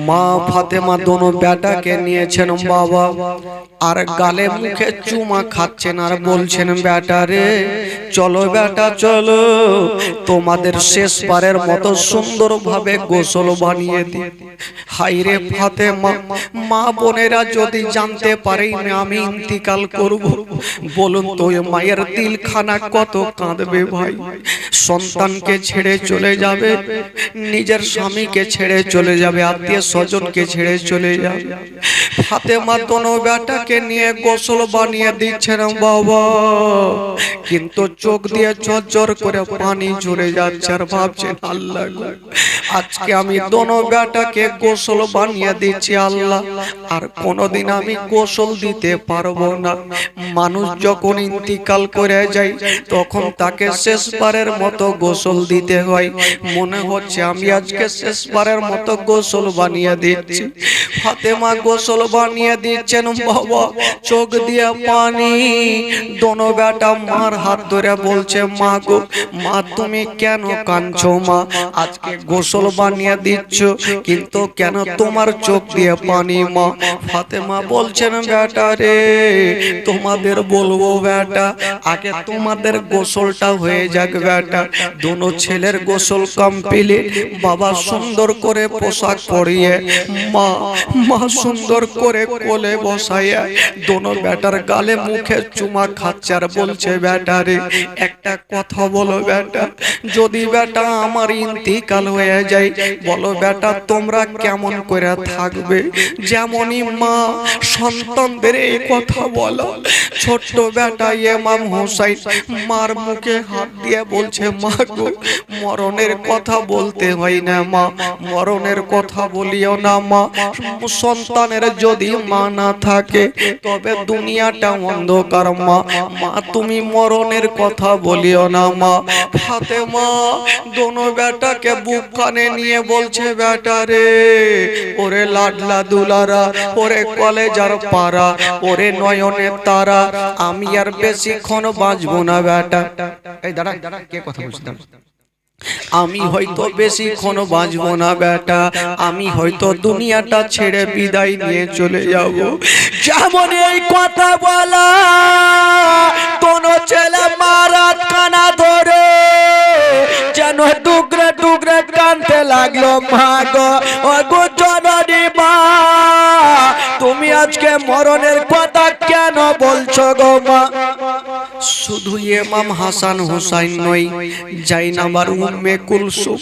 মা ফাতেমা দোনো বেটাকে নিয়েছেন বাবা, আর গালে মুখে চুমা খাচ্ছেন আর বলছেন বেটা রে চলো বেটা চলো, তোমাদের শেষবারের মতো সুন্দরভাবে গোসল বানিয়ে দিই। হাইরে ফাতেমা, মা বোনেরা যদি জানতে পারে আমি ইন্তিকাল করব, বলুন তো মায়ের দিলখানা কত কাঁদবে ভাই। সন্তানকে ছেড়ে চলে যাবে, নিজের স্বামীকে ছেড়ে চলে যাবে, আত্মীয় স্বজনকে ছেড়ে চলে যাবে। ফাতেমা দোনো বেটাকে নিয়ে গোসল বানিয়ে দিচ্ছেন বাবা, কিন্তু চোখ দিয়ে ঝরঝর করে পানি ঝরে যাচ্ছে আর ভাবছেন আল্লাহ আজকে আমি দোনো বেটাকে গোসল বানিয়ে দিচ্ছি আল্লাহ, আর কোনোদিন আমি গোসল দিতে পারবো না। মানুষ যখন ইন্তিকাল করে যায় তখন তাকে শেষবারের মতো গোসল দিতে হয়, মনে হচ্ছে আমি আজকে শেষবারের মতো গোসল বানিয়ে দিচ্ছি। ফাতেমা গোসল বানিয়ে দিচ্ছেন বাবা, চোখ দিয়ে পানি। দোনো বেটা মার হাত ধরে বলছে মা গো মা তুমি কেন কাঁদছো মা, আজকে গোসল বানিয়ে দিচ্ছ কিন্তু কেন তোমার চোখ দিয়ে পানি মা। ফাতেমা বলছেন বেটা রে তোমাদের বলবো বেটা, আগে তোমাদের গোসলটা হয়ে যাক বেটা। দোনো ছেলের গোসল কমপ্লিট, বাবা সুন্দর করে পোশাক পরিয়ে মা মা সুন্দর করে কোলে বসাইয়া দোনো বেটার গালে মুখে চুমা খাচ্ছে আর বলছে বেটা রে একটা কথা বলো বেটা, যদি বেটা আমার ইন্তিকাল হয়ে যায় বলো বেটা তোমরা কেমন করে থাকবে। যেমনই মা সন্তানদের এই কথা বলো, ছোট্ট বেটা ইমাম হোসেন মার মুখে হাত দিয়ে বলছে মা গো মরণের কথা বলতে হয় না মা, মরণের কথা বলিও না মা, সন্তানের যদি মা না থাকে তবে দুনিয়াটা অন্ধকার মা, মা তুমি মরণের কথা বলিও না মা। ফাতেমা দোনো বেটাকে বুক কানে নিয়ে বলছে বেটা রে ওরে লাডলা দুলারা, ওরে কলেজার পারা, ওরে নয়নের তারা, আমি আর বেশিক্ষণ বাঁচবো না বেটা। এই দাঁড়া কে কথা বলছিলাম, আমি হয়তো বেশিক্ষণ বাঁচবো না বেটা, আমি হয়তো দুনিয়াটা ছেড়ে বিদায় নিয়ে চলে যাব। যেমন এই কথা বলা দোনো ছেলে মারাত কানা ধরে যেন টুকরে টুকরে কানতে লাগলো মা গো ও গো জননী মা তুমি আজকে মরণের কথা কেন বলছো গো মা। শুধু ইমাম হাসান হুসাইন নয়, জাইনাবার উম্মে কুলসুম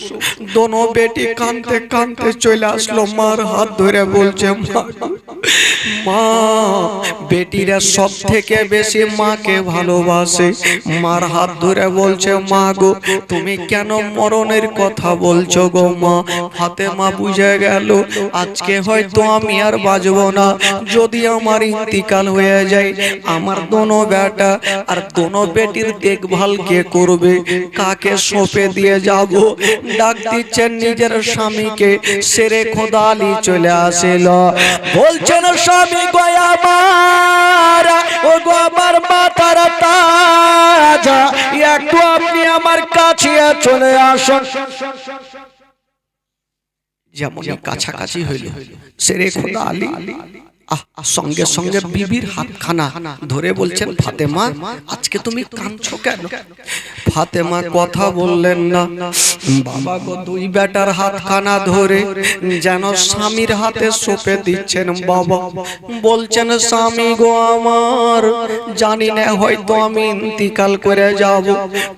দোনো বেটি কাঁদতে কাঁদতে চলে আসলো মার হাত ধরে বলছে মা মা, বেটিরা সব থেকে বেশি মাকে ভালোবাসে। মার হাত ধরে বলছে মা গো তুমি কেন মরণের কথা বলছো গো মা। ফাতেমা বুঝে গেল আজকে হয়তো আমি আর বাঁচবো না, যদি আমার ইন্তিকাল হয়ে যায় আমার দোনো বেটা আর দোনো বেটির দেখভাল কে করবে, কাকে সঁপে দিয়ে যাব। ডাক দিচ্ছেন নিজের স্বামীকে, শেরে খোদা আলী চলে আসিল, বলছেন স্বামী গো আমার, ও গো আমার মাথার তাজ, একটু আপনি আমার কাছে চলে আসুন। যেমন কাছাকাছি হইল শেরে খোদা আলী সঙ্গে সঙ্গে বিবির হাতখানা ধরে বলছেন ফাতেমা আজকে তুমি কাঁদছো কেন। ফাতেমা কথা বললেন না, বাবা গো দুই বেটার হাতখানা ধরে যেন স্বামীর হাতে সঁপে দিচ্ছেন বাবা, বলছেন স্বামী গো আমার, জানি না হয়তো আমি ইন্তিকাল করে যাব,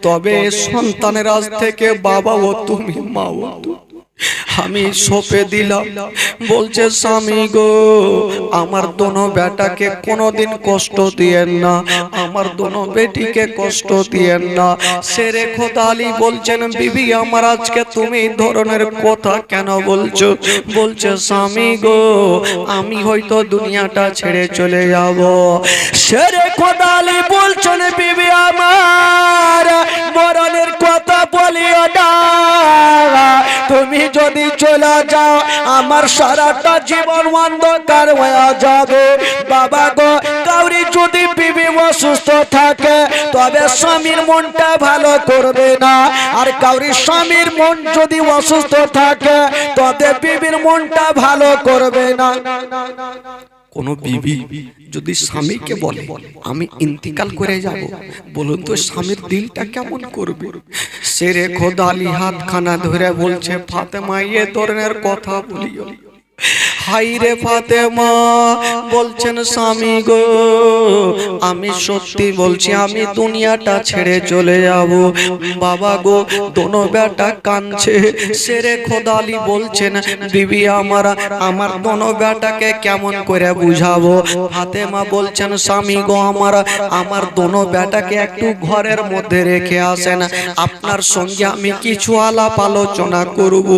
তবে সন্তানের আজ থেকে বাবা ও তুমি মা ও আমি সঁপে দিলাম। বলছে স্বামী গো আমার দোনো বেটাকে কোনোদিন কষ্ট দিয়েন না, আমার দোনো বেটিকে কষ্ট দিয়েন না। শেরে খোদা আলী বলছেন বিবি আমার আজকে তুমি এই ধরনের কথা কেন বলছো। বলছে স্বামী গো আমি হয়তো দুনিয়াটা ছেড়ে চলে যাব। শেরে খোদা আলী বলছেন বিবি আমার মরণের কথা বলিও না, তুমি যদি চলে যাও আমার সারাটা জীবন অন্ধকার হয়ে যাবে। বাবা গো কাউরি যদি বিবি অসুস্থ থাকে তবে স্বামীর মনটা ভালো করবে না, আর কাউরি স্বামীর মন যদি অসুস্থ থাকে তবে বিবির মনটা ভালো করবে না। কোন বিবি যদি স্বামীকে বলে আমি ইন্তিকাল করে যাব, বলুন তো স্বামীর দিলটা কেমন করবে? শেরে খোদা আলী হাতখানা ধরে বলছে, ফাতেমা এ ধরনের কথা বলিও। হাই রে ফাতেমা, বলছেন স্বামী গো আমি সত্যি বলছি আমি দুনিয়াটা ছেড়ে চলে যাব। বাবা গো দোনো বেটা কাঁদছে। শেরে খোদা আলী বলছেন, বিবি আমার দোনো বেটাকে কেমন করে বুঝাবো? ফাতেমা বলছেন, স্বামী গো আমার দোনো বেটাকে একটু ঘরের মধ্যে রেখে আসেন, আপনার সঙ্গে আমি কিছু আলাপ আলোচনা করব।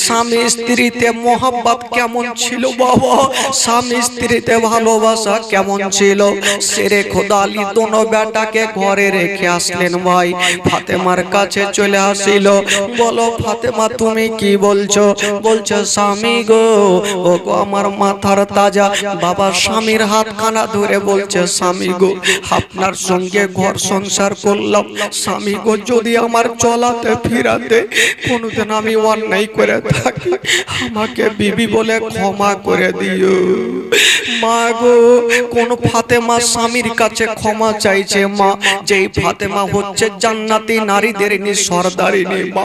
স্বামী স্ত্রীতে মোহাব্বত কেমন ছিল বাবা, স্বামী স্ত্রীতে ভালোবাসা কেমন ছিল? শেরে খোদা আলী দোনো বেটাকে ঘরে রেখে আসলেন। ভাই ফাতেমার কাছে চলে আসিল, বলো ফাতেমা তুমি কি বলছো? বলছে, স্বামী গো ও গো আমার মাথার তাজা। বাবা স্বামীর হাতখানা ধরে বলছে, স্বামী গো আপনার সঙ্গে ঘর সংসার করলাম, স্বামী গো যদি আমার চলাতে ফিরাতে কোনোদিন আমি অন্যায় করে থাকি আমাকে বিবি বলে ক্ষমা করে দিও। মা গো কোন ফাতেমা স্বামীর কাছে ক্ষমা চাইছে মা, যেই ফাতেমা হচ্ছে জান্নাতি নারীদের সরদারিনী মা,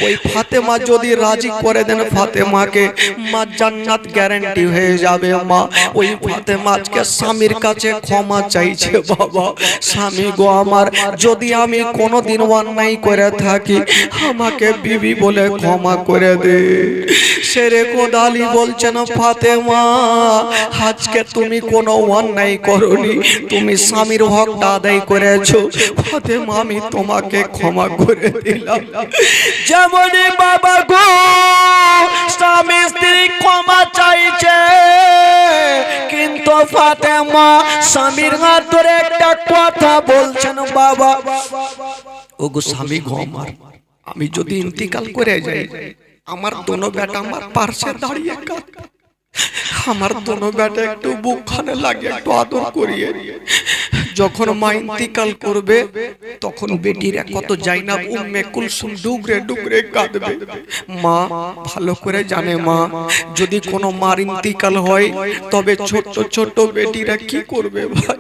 ওই ফাতেমা যদি রাজি করে দেন ফাতেমাকে, মা জান্নাত গ্যারান্টি হয়ে যাবে মা। ওই ফাতেমা আজকে স্বামীর কাছে ক্ষমা চাইছে। বাবা স্বামী গো আমার যদি আমি কোনোদিন অন্যায় করে থাকি আমাকে বিবি বলে ক্ষমা করে দে। শেরে খোদা আলী বলছেন, ফাতেমা আজকে তুমি কোনো অন্যায় করনি, তুমি স্বামীর হকটা আদায় করেছো, ফাতেমা আমি তোমাকে ক্ষমা করে দিলাম। যেমনই বাবা গো স্বামী স্ত্রী ক্ষমা চাইছে, কিন্তু ফাতেমা স্বামীর হাত ধরে একটা কথা বলছেন, বাবা ও গো স্বামী গো আমি যদি ইন্তিকাল করে যাই আমার দোনো বেটা আমার পাশে দাঁড়িয়ে কাঁদবে, আমার দোনো বেটা একটু বুকখানে লাগে একটু আদর করিয়ে। যখন মা ইন্তিকাল করবে তখন বেটিরা কত জাইনাব উম্মে কুলসুম ডুগরে ডুগরে কাঁদবে। মা ভালো করে জানে মা যদি কোনো মার ইন্তিকাল হয় তবে ছোট ছোট বেটিরা কি করবে। ভাই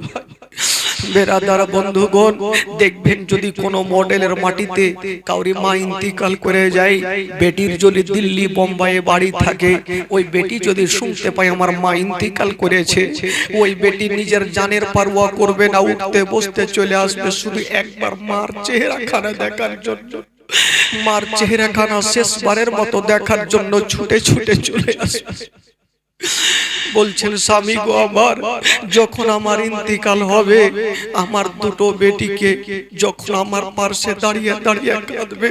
বেরাদার বন্ধুগণ দেখবেন যদি কোনো মডেলের মাটিতে কাউরি মা ইন্তিকাল করে যায়, বেটির যদি দিল্লি বোম্বাইয়ে বাড়ি থাকে, ওই বেটি যদি শুনতে পায় আমার মা ইন্তিকাল করেছে, ওই বেটি নিজের জানের পারওয়া করবে না, উঠতে বসতে চলে আসবে শুধু একবার মার চেহারাখানা দেখার জন্য, মার চেহারাখানা শেষবারের মতো দেখার জন্য ছুটে ছুটে চলে আসবে। বলছেন স্বামী গো আমার যখন আমার ইন্তিকাল হবে আমার দুটো বেটিকে যখন আমার পাশে দাঁড়িয়ে দাঁড়িয়ে কাঁদবে,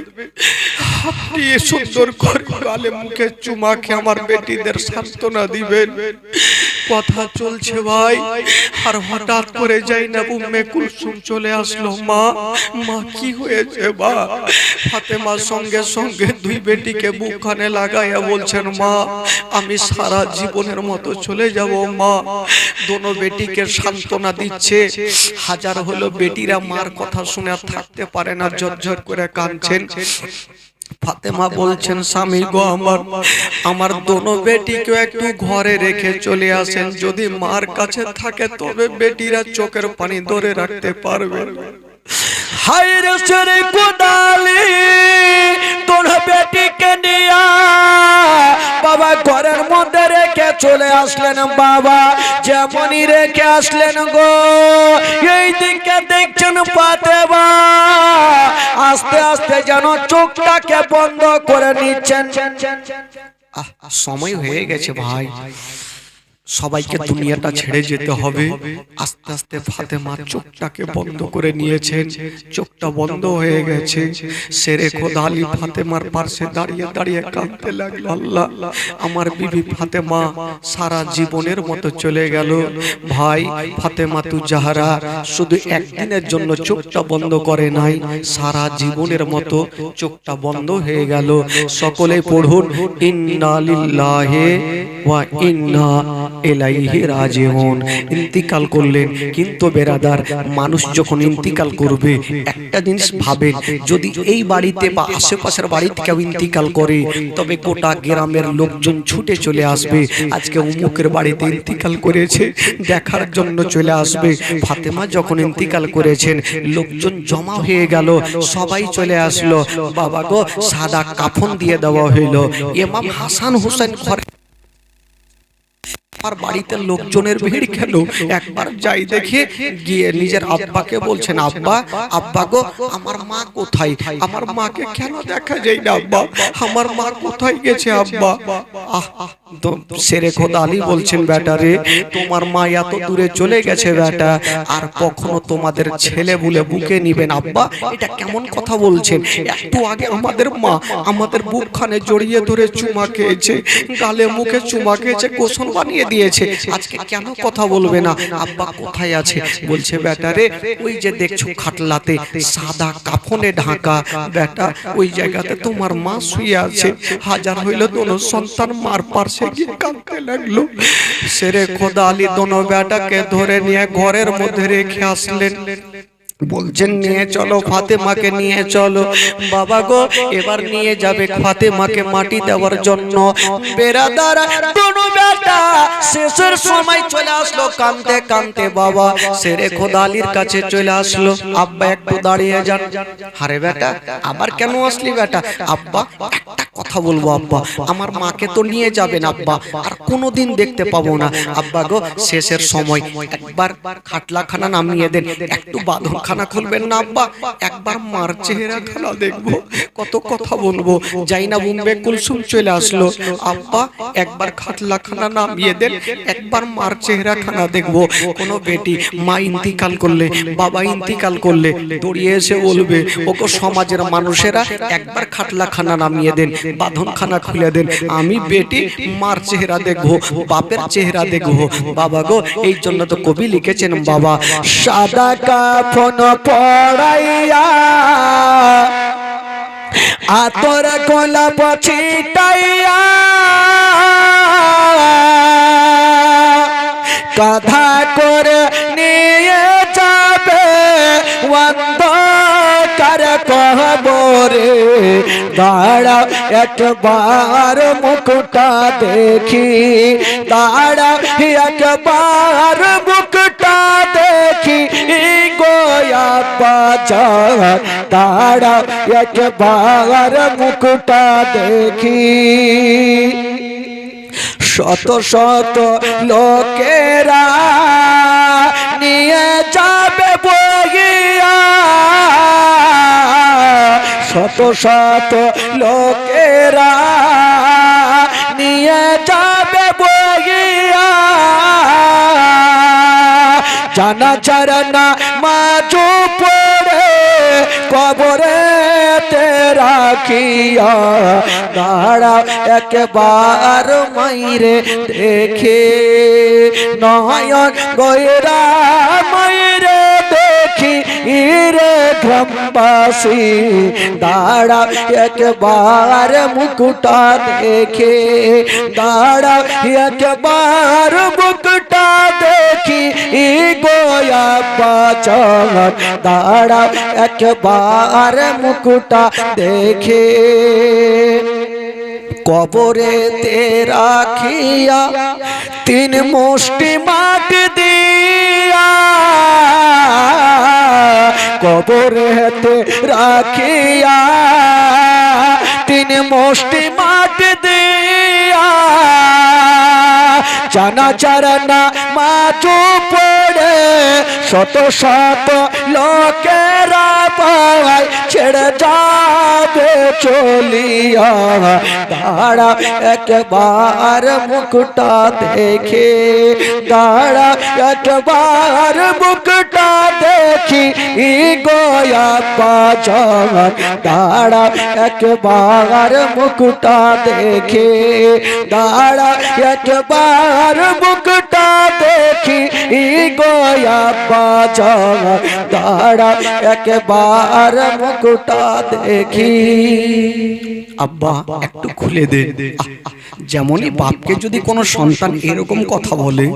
আপনি সুন্দর করে গালে মুখে চুমা খেয়ে আমার বেটিদের সান্ত্বনা দিবেন। কথা চলছে ভাই, আর হঠাৎ করে জাইনাব উম্মে কুলসুম চলে আসলো। মা মা কি হয়েছে মা? ফাতেমার সঙ্গে সঙ্গে দুই বেটিকে বুকখানে লাগাইয়া বলছেন, মা আমি সারা জীবনের মতো চলে যাব মা। দোনো বেটিকে সান্ত্বনা দিচ্ছে। হাজার হলো বেটিরা মার কথা শুনে থাকতে পারে না, ঝরঝর করে কাঁদছেন। ফাতেমা বলছেন, স্বামী গো আমার দোনো বেটিকে একটু ঘরে রেখে চলে আসেন, যদি মার কাছে থাকে তবে বেটিরা চোখের পানি ধরে রাখতে পারবে। হায় রে শেরে খোদা আলী তোর বেটিকে নিয়া বাবা ঘরের মধ্যে রেখে চলে আসলেন। বাবা যেমনই রেখে আসলেন গো এই দিকে দেখছেন ফাতেমা আস্তে আস্তে যেন চোখটাকে বন্ধ করে নিচ্ছেন। সময় হয়ে গেছে ভাই, সবাইকে দুনিয়াটা ছেড়ে যেতে হবে। আস্তে আস্তে ফাতেমা চোখটাকে বন্ধ করে নিয়েছেন, চোখটা বন্ধ হয়ে গেছে। শেরে খোদা আলী ফাতেমার পাশে দাঁড়িয়ে দাঁড়িয়ে কাঁদতে লাগলো, আল্লাহ আমার বিবি ফাতেমা সারা জীবনের মতো চলে গেল। ভাই ফাতেমা তু জাহরা শুধু একদিনের জন্য চোখটা বন্ধ করে নাই, সারা জীবনের মতো চোখটা বন্ধ হয়ে গেল। সকলে পড়ুন ইন্না লিল্লাহি ওয়া ইন্না ইলাইহি রাজিউন। ইন্তিকাল করলেন। কিন্তু বেরাদার, মানুষ যখন ইন্তিকাল করবে একটা জিনিস ভাবেন, যদি এই বাড়িতে বা আশেপাশের বাড়িতে কেউ ইন্তিকাল করে তবে গোটা গ্রামের লোকজন ছুটে চলে আসবে, আজকে অমুকের বাড়িতে ইন্তিকাল করেছে দেখার জন্য চলে আসবে। ফাতেমা যখন ইন্তিকাল করেছেন লোকজন জমা হয়ে গেল, সবাই চলে আসলো। বাবা গো, সাদা কাফন দিয়ে দেওয়া হইল। ইমাম হাসান হুসেন ঘরে, আর বাড়িতে লোকজনের ভিড় কেন? একবার যাই দেখে গিয়ে নিজের আব্বাকে বলছেন, আব্বা, আব্বা গো, আমার মা কোথায়? আমার মাকে কেন দেখা যায় না আব্বা? আমার মা কোথায় গেছে আব্বা? তো শেরে খোদা আলী বলছেন, বেটা রে, তোমার মা এত দূরে চলে গেছে বেটা, আর কখনো তোমাদের ছেলে বলে বুকে নিবেন আব্বা? এটা কেমন কথা বলছেন? একটু আগে আমাদের মা আমাদের বুকখানে জড়িয়ে ধরে চুমা খেয়েছে, গালে মুখে চুমা খেয়েছে, গোসল বানিয়ে দিয়েছে, আজকে কেন কথা বলবে না? আব্বা কোথায় আছে? বলছে, বেটা রে, ওই যে দেখছো খাটলাতে সাদা কাফনে ঢাকা বেটা, ওই জায়গাতে তোমার মা শুয়ে আছে। হাজার হইল দোনো সন্তান মার পাশে গিয়ে কাঁদতে লাগলো। শেরে খোদা আলী দোনো বেটাকে ধরে নিয়ে ঘরের মধ্যে রেখে আসলেন। বলছেন, নিয়ে চলো ফাতেমাকে, নিয়ে চলো। বাবা গো, এবার নিয়ে যাবে ফাতেমাকে মাটি দেওয়ার জন্য। বেরাদার, দোনো বেটা শেষের সময় চলে আসলো কাঁদতে কাঁদতে। বাবা শেরে খোদা আলীর কাছে চলে আসলো, আব্বা একটু দাঁড়িয়ে যান। আরে বেটা, আবার কেন আসলি বেটা? আব্বা একটা কথা বলবো আব্বা, আমার মাকে তো নিয়ে যাবেন আব্বা, আর কোনোদিন দেখতে পাবো না। আব্বা গো, শেষের সময় একবার খাটলাখানা নামিয়ে দেন, একটু বাঁধনখানা খুলবেন না আব্বা? একবার মার চেহারা খানা দেখবো, কত কথা বলবো। জাইনাব উম্মে কুলসুম চলে আসলো, আব্বা একবার খাটলাখানা নামিয়ে দেন, একবার মার চেহারা খানা দেখবো। কোনো বেটি মা ইন্তিকাল করলে, বাবা ইন্তিকাল করলে দৌড়িয়ে এসে বলবে, ওকে সমাজের মানুষেরা একবার খাটলাখানা নামিয়ে দেন, বাঁধনখানা খুলে দেন, আমি বেটি মার চেহারা দেখবো, বাপের চেহারা দেখবো। বাবা গো, এই জন্য তো কবি লিখেছেন, বাবা সাদা কাফন পড়াইয়া আতর গোলাপ ছিটাইয়া কাঁধা করে নিয়ে যাবে অন্ধকার কবরে। দাঁড়াও একবার মুখটা দেখি, দাঁড়াও একবার মুখটা দেখি গোয়া বাজার, দাঁড়াও একবার মুখটা দেখি। শত শত লোকেরা নিয়ে যাবে বইয়া, শত শত লোকেরা নিয়ে যাবে বইয়া। জানা চারনা মাঝু পড়ে কবরে রাখিয়া, দাঁড়াও একবার মাইরে দেখে, নয়ন গয়রা মাইরে দেখি রে গ্রামবাসী, দাঁড়াও একবার মুকুটা দেখে, দাঁড়াও একবার মুকুটা দেখি গোয়া বাজার, দাঁড়াও একবার মুকুটা দেখে। কবরেতে রাখিয়া তিন মুষ্টি মাটি দিয়া, কবরেতে রাখিয়া তিন মুষ্টি মাটি দিয়া, জানা চারনা মাঝু পড়ে শত শত লোকেরা পায় ছেড়ে যাবে চলিয়া, দাঁড়া একবার মুখটা দেখে, দাঁড়া একবার মুখটা দেখি গোয়া বাজার, দাঁড়া একবার মুখটা দেখে, দাঁড়া একবার মুখটা দেখি গয়া বাজার দাঁড়া একবার মুকুটা দেখি। আব্বা একটু খুলে দে। যেমনই বাপকে যদি কোনো সন্তান এরকম কথা বলে,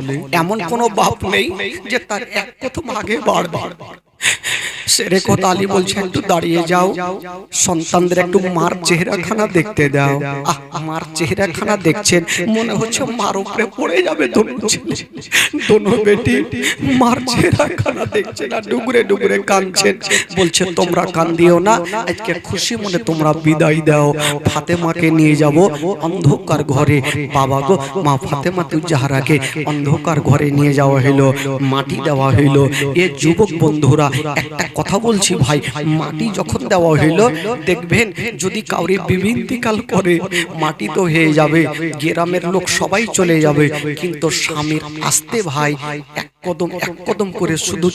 এমন কোনো বাপ নেই যে তার এক কদম আগে বাড়বে। সেরেকত আলী বলছে একটু দাঁড়িয়ে যাও, সন্তানদের একটু মার চেহারাখানা দেখতে দাও। মার চেহারাখানা দেখছেন, মনে হচ্ছে মার উপরে পড়ে যাবে দোনো বেটি। মার চেহারাখানা দেখছে না, ডুগরে ডুগরে কাঁদছেন। বলছে তোমরা কান্দিও না, আজকে খুশি মনে তোমরা বিদায় দাও। ফাতেমাকে নিয়ে যাব অন্ধকার ঘরে। বাবা গো, মা ফাতেমা তুজাহারাকে অন্ধকার ঘরে নিয়ে যাওয়া হইলো, মাটি দেওয়া হইলো। এ যুবক বন্ধুরা একটা কথা বলছি ভাই, মাটি যখন দেওয়া হইলো, দেখবেন যদি কাউরি বিবৃতিকাল করে মাটি তো হয়ে যাবে, গ্রামের লোক সবাই চলে যাবে, কিন্তু স্বামীর আসতে ভাই এক কদম করে শুধু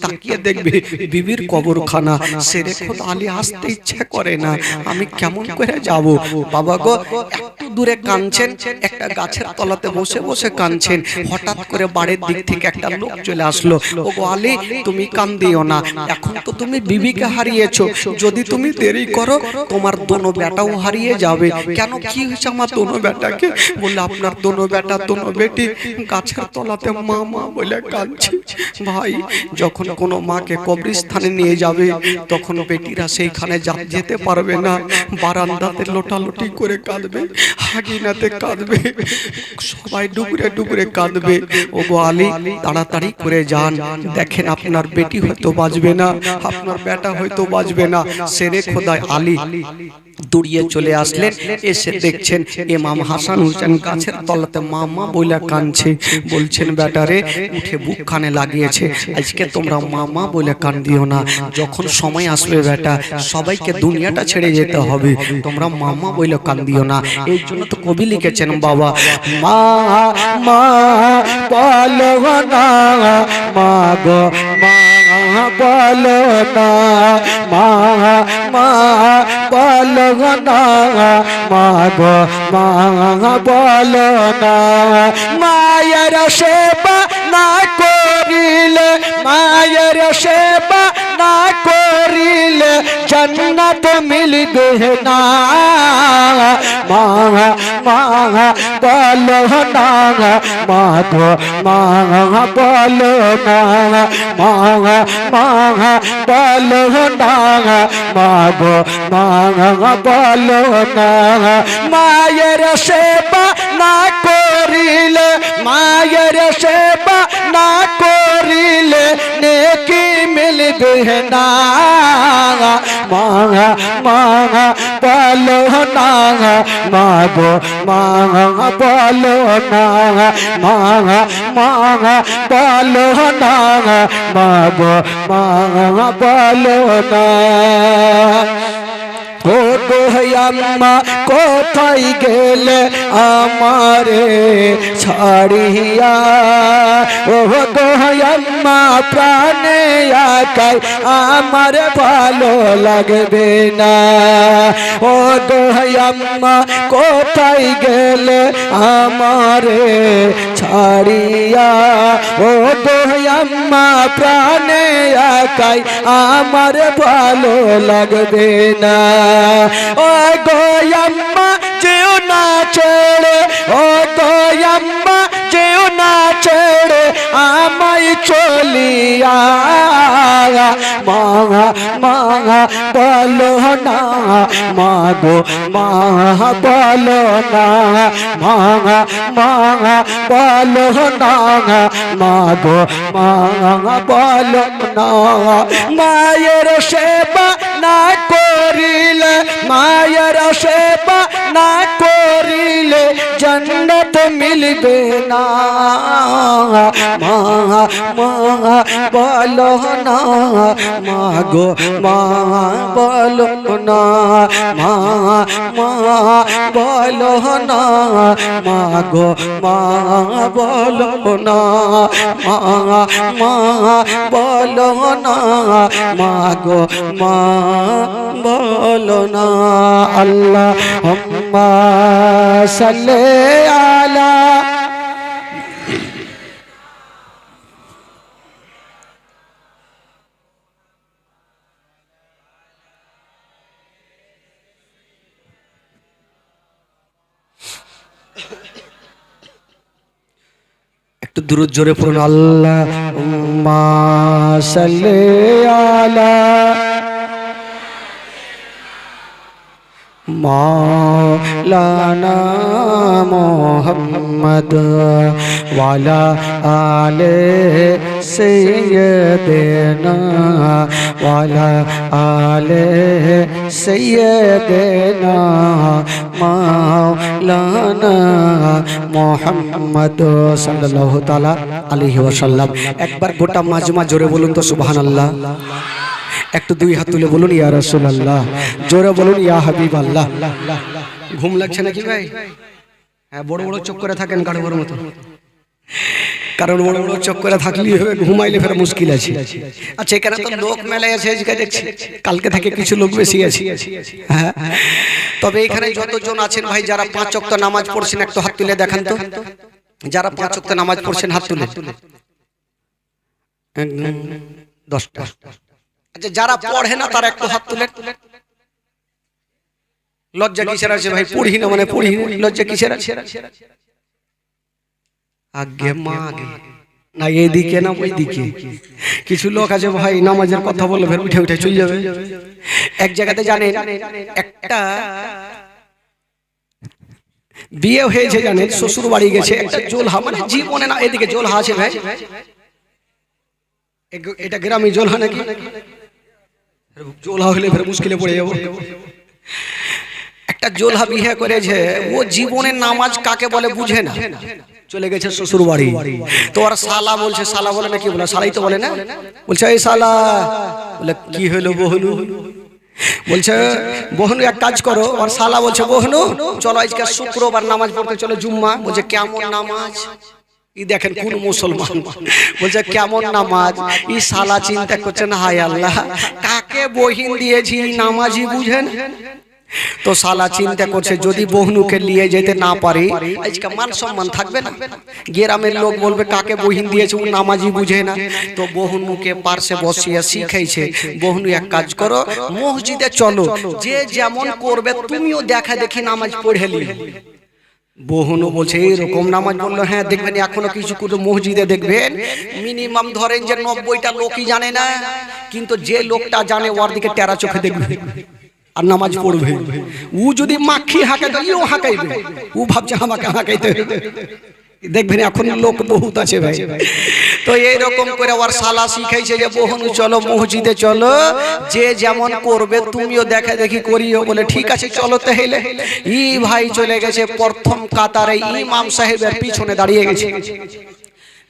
তাকিয়ে দেখবে বিবির কবরখানা। সেরেকত আলী আসতে ইচ্ছা করে না, আমি কেমন করে যাব। বাবা গো একটু দূরে কাঁদছেন, একটা গাছের তলাতে বসে বসে কাঁদছেন। হঠাৎ করে বাড়ির দিক থেকে একটা লোক চলে আসলো। ও গো আলী, তুমি কান্দিও না, এখন তো তুমি বিবিকে হারিয়েছো, যদি তুমি দেরি করো তোমার দোনো বেটাও হারিয়ে যাবে। কেন, কি হয়েছে আমার দোনো বেটাকে? বললে আপনার দোনো বেটা দোনো বেটি গাছের তলাতে মা মা বলে কাঁদছে। ভাই যখন কোনো মাকে কবরস্থানে নিয়ে যাবে, তখন বেটিরা সেইখানে যেতে পারবে না, বারান্দাতে লোটালোটি করে কাঁদবে, হাগিনাতে কাঁদবে, সবাই ডুবরে ডুবরে কাঁদবে। ও গো আলী, তাড়াতাড়ি করে যান, দেখেন আপনার বেটি হয়তো বাঁচবে না, আপনার বেটা হয়তো বাঁচবে না। সেরে খোদায় আলী দৌড়িয়ে চলে আসলেন, এসে দেখছেন ইমাম হাসান হোসেন গাছের তলাতে মা মা বইলা কাঁদছে। বলছেন বেটারে উঠে বুকখানে লাগিয়েছে, আজকে তোমরা মা মা বলে কান্দিও না, যখন সময় আসবে বেটা সবাইকে দুনিয়াটা ছেড়ে যেতে হবে, তোমরা মা মা বলে কান্দিও না। এই জন্য তো কবি লিখেছেন বাবা, মা মা বলো না, মা গো মা বলো না, মা মা বলো না, মা গো মা বলো না। মায়ের সেবা না করিলে, মায়ের সেবা না করিলে জান্নাত মিলবে না। মা মা বলো না, মা গো মা বলো না, মা মা বলো না, মা গো মা বলো না। মায়ের সেবা না করিলে, মায়ের সেবা না করিলে নেকি মিলবে না। মা মা বলো না, মা গো মা বলো না, মা মা বলো না, মা গো মা বলো না। ও গো আম্মা কোথায় গেলে আমারে ছাড়িয়া, ও গো আম্মা প্রাণে একাই আমার ভালো লাগবে না। ও গো আম্মা কোথায় গেলে আমারে ছাড়িয়া, ও গো আম্মা প্রাণে একাই আমার ভালো লাগবে না। ও গো আম্মা যেও না ছেড়ে, ও গো আম্মা যেও না ছেড়ে আমায় চলিয়া। মা মা বলো না, মা গো মা বলো না, মা মা বলো না, মা গো মা বলো না। মায়ের সেবা না করিলে, মায়ের সেবা না করিলে জান্নাত মিলবে না। মা মা বলো না, মা গো মা বলো না, মা মা বলো না, মা গো মা বলো না, মা মা বলো না, মা গো মা বলো না। আল্লাহুম্মা সাল্লি আলা একটু দূরত জোরে পড়ুন আল্লাহুম্মা সাল্লি আলা মাওলানা মুহাম্মদ ওয়ালা আলে সাইয়্যিদিনা ওয়ালা আলে সাইয়্যিদিনা মাওলানা মুহাম্মদ সাল্লাল্লাহু তাআলা আলাইহি ওয়াসাল্লাম। একবার গোটা মাজমা জোরে বলুন তো সুবহানাল্লাহ। একটু দুই হাত তুলে বলুন ইয়া রাসূলুল্লাহ, জোরে বলুন ইয়া হাবিবাল্লাহ। ঘুম লাগছে নাকি ভাই? হ্যাঁ, বড় বড় চোখ করে থাকেন গাড়োর মতো, কারণ বড় বড় চোখ করে থাকলে ঘুমাইলে ফের মুশকিল আছে। আচ্ছা, এখানে তো লোক মেলায় আছে, দেখছি কালকে থেকে কিছু লোক বেশি আছে। হ্যাঁ, তবে এখানে যতজন আছেন ভাই যারা 5 ওয়াক্ত নামাজ পড়ছেন একটু হাত তুলে দেখান তো। যারা 5 ওয়াক্ত নামাজ পড়ছেন হাত তুলে। 10টা। আচ্ছা, যারা পড়ে না তারা একটু হাত তুলে। লজ্জা কিসের আছে ভাই? পড়ি না মানে পড়ি না, লজ্জা কিসের আছে? আগে মা আগে না, এইদিকে না ওইদিকে। কিছু লোক আছে ভাই নামাজের কথা বলে ফের উঠে উঠে চলে যাবে। এক জায়গাতে জানেন একটা বিয়ে হয়েছে, জানেন শ্বশুর বাড়ি গেছে, একটা জোলহা, মানে জীবনে না, এদিকে জোলহা আছে ভাই, এটা গ্রামে জোলহা নাকি? জোলহা হলে ফের মুশকিলে পড়ে যাবো। একটা জোলহা বিয়ে করেছে, ও জীবনে নামাজ কাকে বলে বুঝে না, চলে গেছে শ্বশুর বাড়ি। তো আর শালা বলছে, শালা বলে না কি বলে, শালাই তো বলে না, বলছে এই শালা, বলে কি হলো বহনু? বলছে বহনু এক কাজ করো। আর শালা বলছে বহনু চলো আজকে শুক্রবার নামাজ পড়তে চলো, জুম্মা। বলছে কেমন নামাজ? ই দেখেন কোন মুসলমান, বলছে কেমন নামাজ? ই শালা চিন্তা করছে না, হায় আল্লাহ কাকে বহিন দিয়েছি নামাজি বুঝেন। তো শালা চিন্তা করছে যদি বহনুকে নিয়ে যেতে না পারি আজকে মান সম্মান থাকবে না, গ্রামের লোক বলবে কাকে বহিন দিয়েছে, ও নামাজি বুঝে না। তো বহনুকে পার্শ্বে বসিয়ে শিখাইছে, বহনু এক কাজ করো মসজিদে চলো, যে যেমন করবে তুমিও দেখা দেখি নামাজ পড়ে নিও। বহনু বলছে এরকম নামাজ? বললো হ্যাঁ, দেখবেন এখনো কিছু কিছু মসজিদে দেখবেন মিনিমাম ধরেন যে 90টা লোকই জানে না, কিন্তু যে লোকটা জানে ওর দিকে টেরা চোখে দেখবে আর নামাজ পড়বে। ও যদি মাখি হাঁকে তো ও হাঁকাইবে, ও ভাবছে আমাকে হাঁকাইতে হবে। দেখবেন এখন লোক বহুত আছে ভাই। তো এইরকম করে ওর শালা শিখাইছে যে বহনু চলো মসজিদে চলো, যে যেমন করবে তুমিও দেখা দেখি করিও। বলে ঠিক আছে চলো তাহলে। ই ভাই চলে গেছে প্রথম কাতারে, ইমাম সাহেবের পিছনে দাঁড়িয়ে গেছে।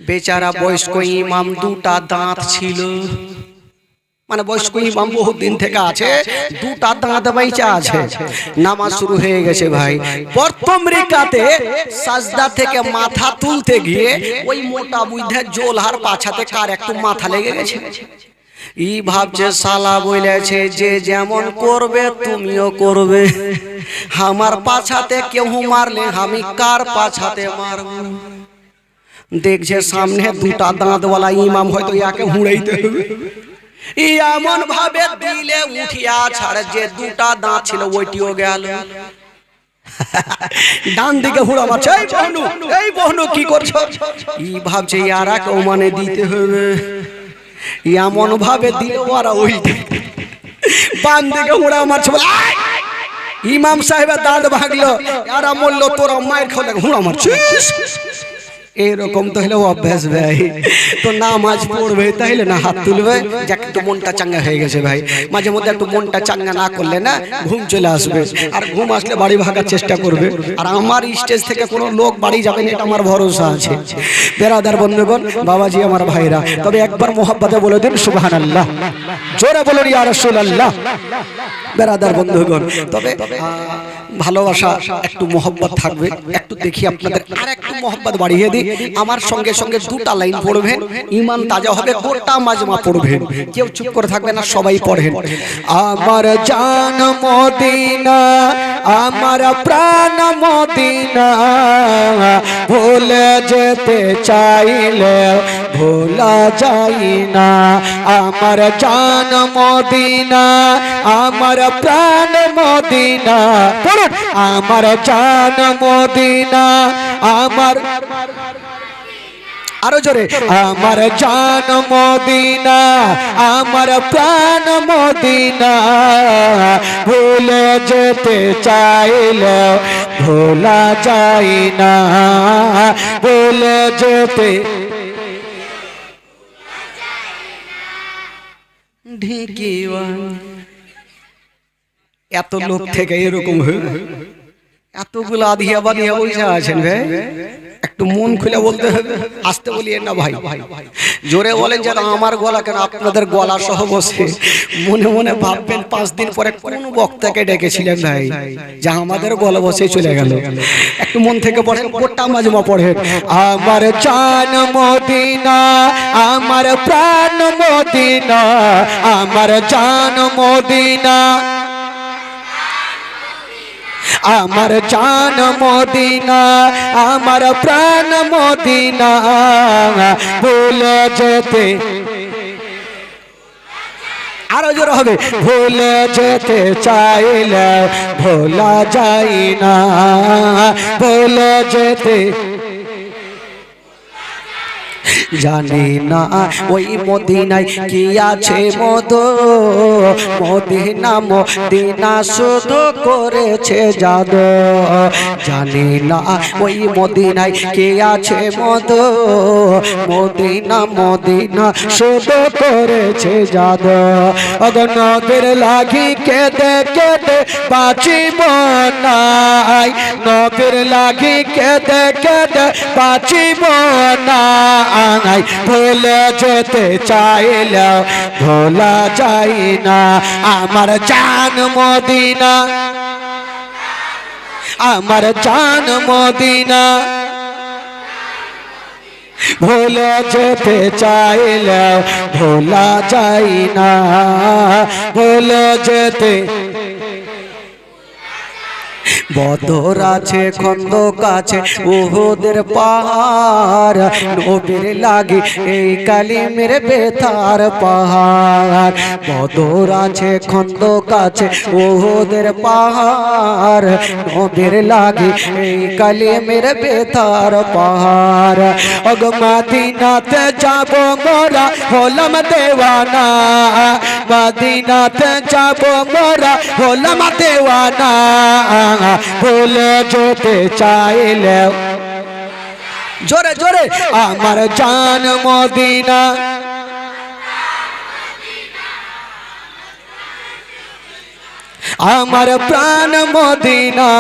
বেচারা বয়স্ক ইমাম, 2টা দাঁত ছিল, মানে বয়স্ক ইমাম বহুত দিন থেকে আছে, 2টা দাঁত বাইচা আছে। নামাজ শুরু হয়ে গেছে ভাই। প্রথম রিকাতে সাজদা থেকে মাথা তুলতে গিয়ে ওই মোটা বুইধের জোলহার পাছাতে কার একটু মাথা লেগে গেছে। ই ভাবছে শালা বলেছে যে যেমন করবে তুমিও করবে, আমার পাছাতে কেউ মারলে আমি কার পাছাতে মারব। দেখছে সামনে 2টা দাঁতওয়ালা ইমাম, হয়তো ইয়াকে হুঁড়াইতে হবে। এমন ভাবে দিলে উঠিয়া ছাড়ে যে 2টা দাঁত ছিল ওইটিও গেল। ডান দিকে হুড়া মারছে, এই বহনু কি করছো? ই ভাবছে ইয়ারা কেউ মানে দিতে হবে, এমন ভাবে দিলে ওরা ওইটি। বাম দিকে হুড়া মারছে, ইমাম সাহেবের দাঁত ভাগলো, এরা বললো তোরা মায়ের খাওয়া হুড়া মারছিস। এরকম তো হলে অভ্যাস ভাই। তো নামাজ পড়বে তাইলে না হাত তুলবে, যাক একটু মনটা চাঙ্গা হয়ে গেছে ভাই। মাঝে মধ্যে একটু মনটা চাঙ্গা না করলে না ঘুম চলে আসবে, আর ঘুম আসলে বাড়ি ভাগার চেষ্টা করবে। আর আমার স্টেজ থেকে কোনো লোক বাড়ি যাবে না, এটা আমার ভরসা আছে। বেরাদার বন্ধুগণ, বাবাজি আমার ভাইরা, তবে একবার মোহাব্বতে বলে দিন সুবহানাল্লাহ, জোরে বলুন ইয়া রাসূলুল্লাহ। বেরাদার বন্ধুগণ, তবে ভালোবাসা একটু মোহাব্বত থাকবে। একটু দেখি আপনাদের আর একটু মোহাব্বত বাড়িয়ে দিই। আমার সঙ্গে সঙ্গে 2টা লাইন পড়বেন, ঈমান তাজা হবে, গোটা মাজমা পড়বেন, কেউ চুপ করে থাকবে না, সবাই পড়েন। আমার জান মদিনা, আমার প্রাণ মদিনা, ভুলে যেতে চাইলে ভোলা যায় না। আমার জান মদিনা, আমার প্রাণ মদিনা, আমার জান মদিনা, আরো জোরে, আমার জান মদিনা, আমার প্রাণ মদিনা, ভুলে যেতে চাইলে ভোলা যায় না, ভুলে যেতে ঢেকিওয়া। এত লোক থেকে এরকম এতগুলো আধিয়া বাদিয়া বসে আছেন ভাই, একটু মন খুলে বলতে হবে। আসতে বলিয়ে না ভাই, জোরে বলেন যে আমার গলা কেন, আপনাদের গলা সহ বসে মনে মনে ভাববেন 5 দিন পরে কোন বক্তাকে ডেকেছিলেন ভাই, যা আমাদের গলা বসে চলে গেল। একটু মন থেকে পড়েন, কোট্টা মাজমা পড়েন। আমার জান মদিনা, আমার প্রাণ মদিনা, আমার জান মদিনা, আমার জান মদিনা, আমার প্রাণ মদিনা, ভুলে যেতে, আরো জোর হবে, ভুলে যেতে চাইলে ভোলা যায় না, ভুলে যেতে জানি না ওই মদিনায় কি আছে মধু, মদিনা মদিনা শুধু করেছে জাদু, জানি না ওই মদিনায় কি আছে মধু, মদিনা মদিনা শুধু করেছে জাদু। নবীর লাগি কেঁদে কেঁদে বাঁচিব নাই, নবীর লাগি কেঁদে কেঁদে বাঁচিব না, ভুলে যেতে চাইলে ভোলা যায় না, আমার জান মদিনা, আমার জান মদিনা, ভুলে যেতে চাইলে ভোলা যায় না, ভুলে যেতে। বদর আছে, খন্দক আছে, উহুদের পাহাড়, নবীর লাগি এই কালিমের বেতার পাহাড়। বদর আছে, খন্দক আছে, উহুদের পাহাড়, নবীর লাগি এই কালিমের বেতার পাহাড়। ওগ মদিনাতে যাব মোরা হলাম দেওয়ানা, মদিনাতে যাব মোরা হলাম দেওয়ানা, ভুলে যেতে চাইলে, জোরে জোরে, আমার জান মদিনা, আমার প্রাণ মদিনা,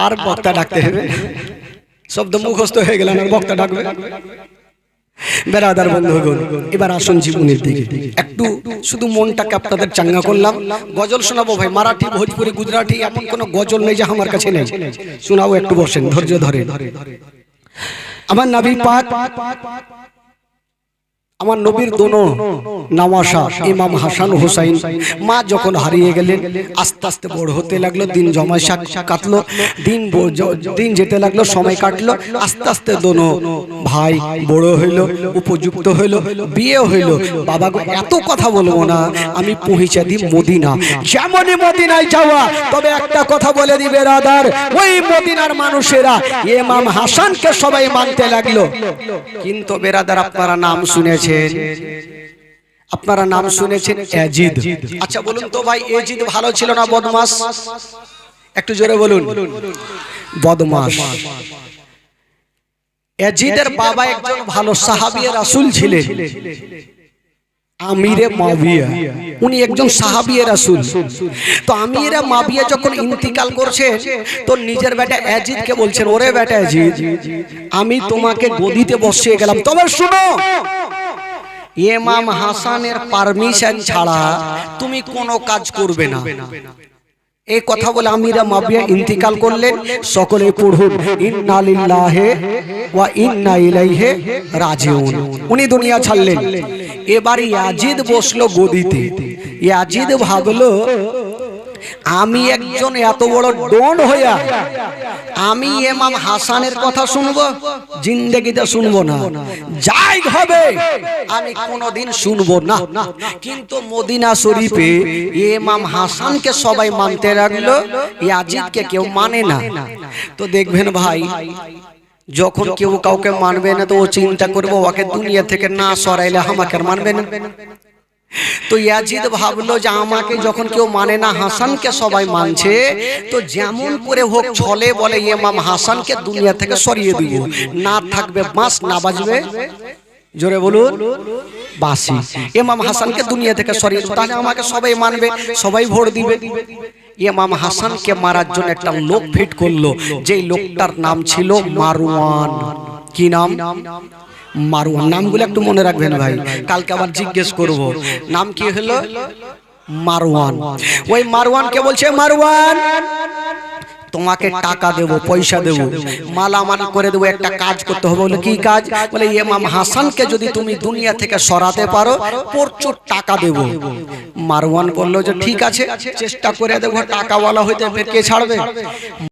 আর বক্তা ডাকতে হবে, শব্দ মুখস্থ হয়ে গেল, আর বক্তা ডাকবে। বেরাদার বন্ধুগণ, এবার আসুন জীবনের দিকে, একটু শুধু মনটাকে আপনাদের চাঙ্গা করলাম। গজল শোনাবো ভাই, মারাঠি, ভোজপুরি, গুজরাটি, এমন কোন গজল নেই যে আমার কাছে নেই, শোনাবো। একটু বসেন, ধৈর্য ধরে। আমার নবী পাক, আমার নবীর দোনো নামাশা ইমাম হাসান হুসাইন, মা যখন হারিয়ে গেলেন, আস্তে আস্তে বড় হতে লাগলো, দিন জমায় কাটলো, দিন যেতে লাগলো, সময় কাটলো, আস্তে আস্তে দোনো ভাই বড় হইল, উপযুক্ত হইল, বিয়ে হইল। বাবা গো, এত কথা বলবো না, আমি পৌঁছে দিই মদিনা। যেমনই মদিনায় যাওয়া, তবে একটা কথা বলে দিবে রাদার, ওই মদিনার মানুষেরা ইমাম হাসানকে সবাই মানতে লাগলো। কিন্তু বেরাদার, আপনারা নাম শুনেছেন, আপনারা নাম শুনেছেন ইয়াজিদ। আচ্ছা বলুন তো ভাই, ইয়াজিদ ভালো ছিল না বদমাশ? একটু জোরে বলুন, বদমাশ। ইয়াজিদের বাবা একজন ভালো সাহাবী রাসূল ছিলেন, আমিরে মাবিয়া, উনি একজন সাহাবী রাসূল। তো আমিরে মাবিয়া যখন ইন্তিকাল করছে, তো নিজের বেটা ইয়াজিদকে বলছেন, ওরে বেটা ইয়াজিদ, আমি তোমাকে গদিতে বসিয়ে গেলাম, তবে শুনো, ইমাম হাসানের পারমিশন ছাড়া তুমি কোনো কাজ করবে না। এই কথা বলে আমিরা মাবিয়া ইন্তিকাল করলেন। সকলে পড়ুন, ইন্না লিল্লাহি ওয়া ইন্না ইলাইহি রাজিউন। উনি দুনিয়া ছাড়লেন। এবার ইয়াজিদ বসলো গদিতে। ইয়াজিদ ভাবলো, আমি একজন এত বড় ডন হইয়া আমি ইমাম হাসানের কথা শুনবো? জিন্দেগিতে শুনবো না, যাই হবে আমি কোনোদিন শুনবো না। কিন্তু মদিনা শরীফে ইমাম হাসানকে সবাই মানতে লাগলো, ইয়াজিদকে কেউ মানে না। তো দেখবেন ভাই, যখন কেউ কাউকে মানবে না তো ও চিন্তা করবো ওকে দুনিয়া থেকে না সরাইলে আমাকে মানবে না। তো ইয়াজিদ ভাবলো যে আমাকে যখন কেউ মানে না, হাসানকে সবাই মানছে, তো যেমন করে হোক ছলে বলে ইমাম হাসানকে দুনিয়া থেকে সরিয়ে দিব। না থাকবে বাঁশ, না বাজবে, জোরে বলুন, বাঁশি। ইমাম হাসানকে দুনিয়া থেকে সরিয়ে দিব, তাহলে আমাকে সবাই মানবে, সবাই ভোট দিবে। ইমাম হাসানকে মারার জন্য একটা লোক ফিট করলো, যেই লোকটার নাম ছিল মারওয়ান। কি নাম? মারওয়ান। নামগুলো একটু মনে রাখবেন ভাই, কালকে আবার জিজ্ঞেস করব নাম কি হলো। মারওয়ান। ওই মারওয়ানকে বলছে, মারওয়ান তোমাকে টাকা দেব, পয়সা দেব, মালামাল করে দেবো, একটা কাজ করতে হবে। বলে কি কাজ? বলে ইমাম হাসানকে যদি তুমি দুনিয়া থেকে সরাতে পারো প্রচুর টাকা দেব। মারওয়ান বললো যে ঠিক আছে, চেষ্টা করে দেখো, টাকাওয়ালা হইতে কে ছাড়বে।